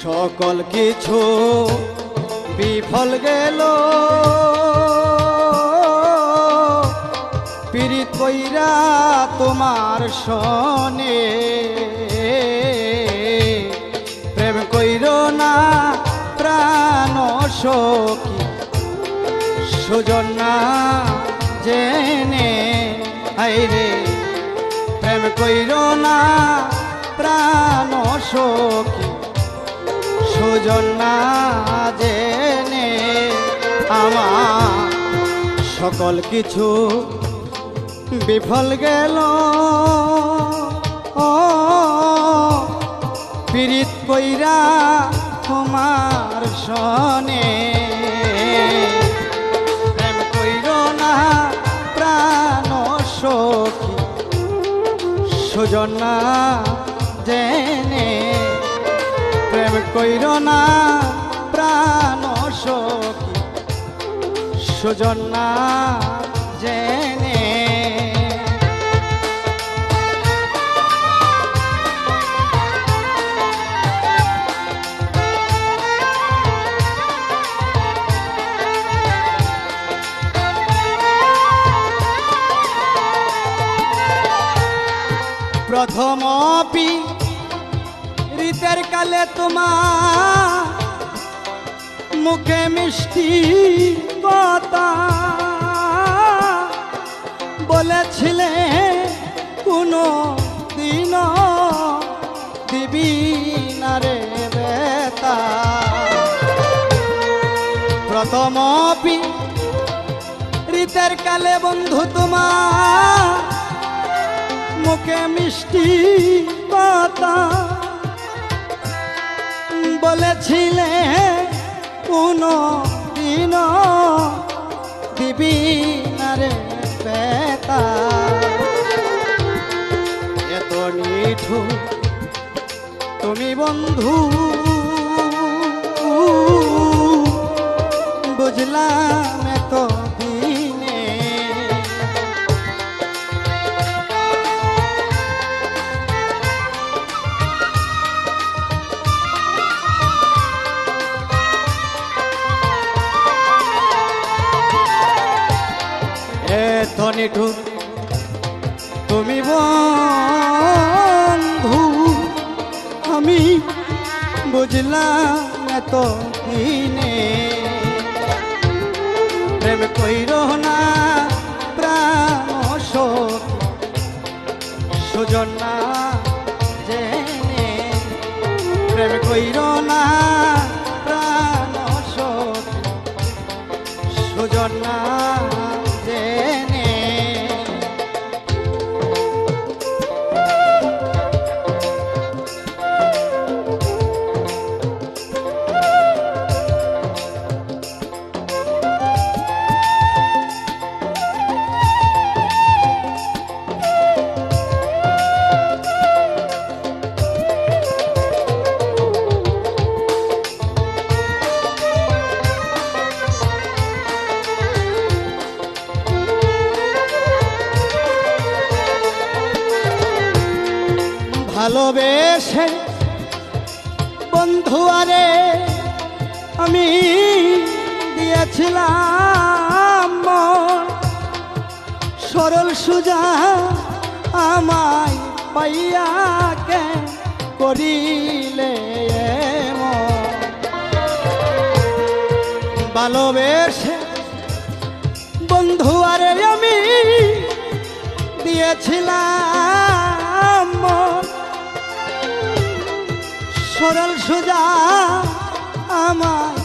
সকল কিছু বিফল গেল পীড়িত কইরা তোমার সনে প্রেম কইর না প্রাণ সখী সুজন না জেনে আইরে প্রেম কইর না প্রাণ সখী সুজন না জেনে আমার সকল কিছু বিফল গেল পীড়িত কইরা তোমার সনে প্রেম কইর না প্রাণ সখী সুজন না জেনে প্রেম কইর না প্রাণ সখী সুজন না জেনে প্রথম রীতের কালে তোমার মুখে মিষ্টি কথা বলেছিলে কোনো দিন দিবি না রে বেতা প্রথম রীতের কালে বন্ধু তোমার মুখে মিষ্টি কথা বলেছিলে কোনো দিন দিবি না রে বেতা এত নিঠুর তুমি বন্ধু বুঝলাম এত দিনে এত নিঠুর তুমি বন্ধু আমি বুঝলাম এত দিনে প্রেম কইর না প্রাণ সখী সুজন না জেনে প্রেম কইর না প্রাণ সখী সুজন না জেনে ভালোবেসে বন্ধু আরে আমি দিয়েছিলাম সরল সুজা আমায় পাইয়াকে করিলে ভালোবেসে বন্ধু আরে আমি দিয়েছিলাম সরল সুজা আমায়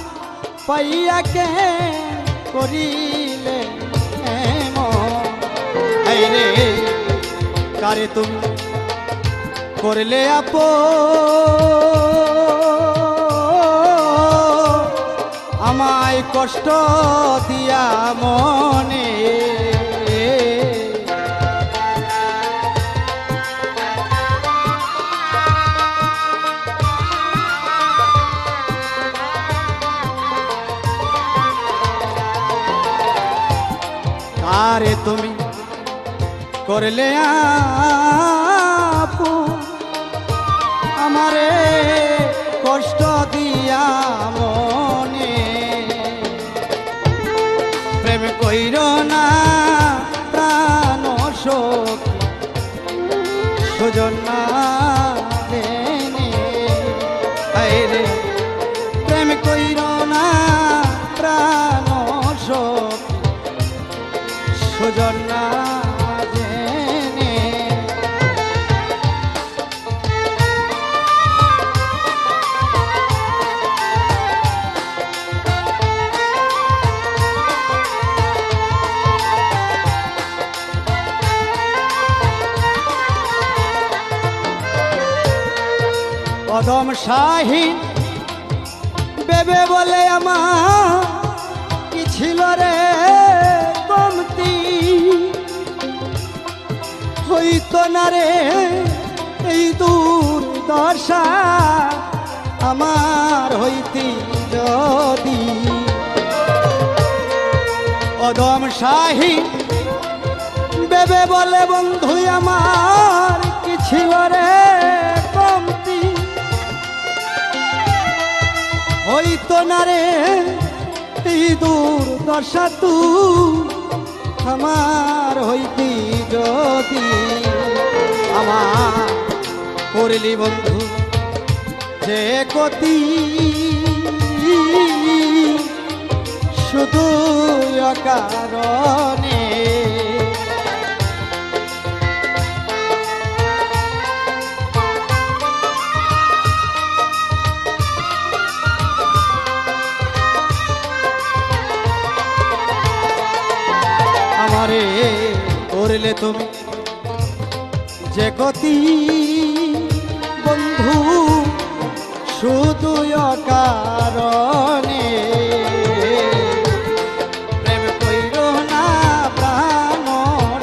পাইয়াকে করিলে রে কারে তুমি করলে আমায় কষ্ট দিয়া মনে আরে তুমি করলে আপু আমারে কষ্ট দিয়া মনে প্রেম কইর না প্রাণ সখী সুজন না জেনে রে প্রেম কইর না প্রাণ সখী সুজন না জেনে কদম শাহীন বেবে বলে আমার কি ছিল রে কমতি হইতো না রে এই দুর্দশা আমার হইতি যদি কদম শাহীন বেবে বলে বন্ধু আমার কি ছিল রে কমতি হইতো না রে এই দুর্দশা তু আমার হইতি যদি আমার করলি বন্ধু যে গতি শুধু অকারণে আমারে করলে তুমি যে গতি বন্ধু শুধু অকারণে প্রেম কইর না প্রাণ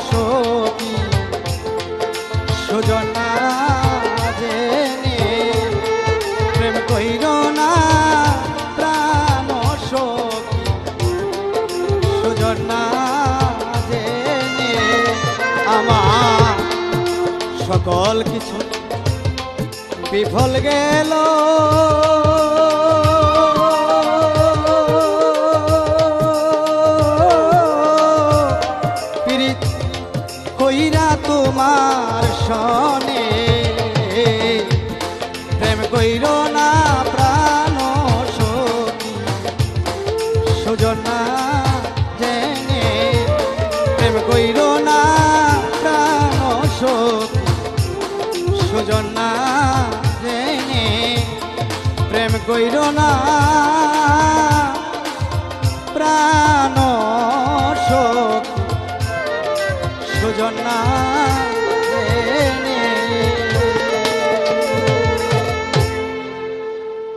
সখী সুজন না জেনে প্রেম কইর না প্রাণ সখী সুজন না জেনে আমার সকল কিছু বিফল গেল পীড়িত কইরা তোমার সনে প্রেম কইর না প্রাণ সখী সুজন না জেনে প্রেম কইর না প্রাণ সখী সুজন না জেনে প্রেম কইর না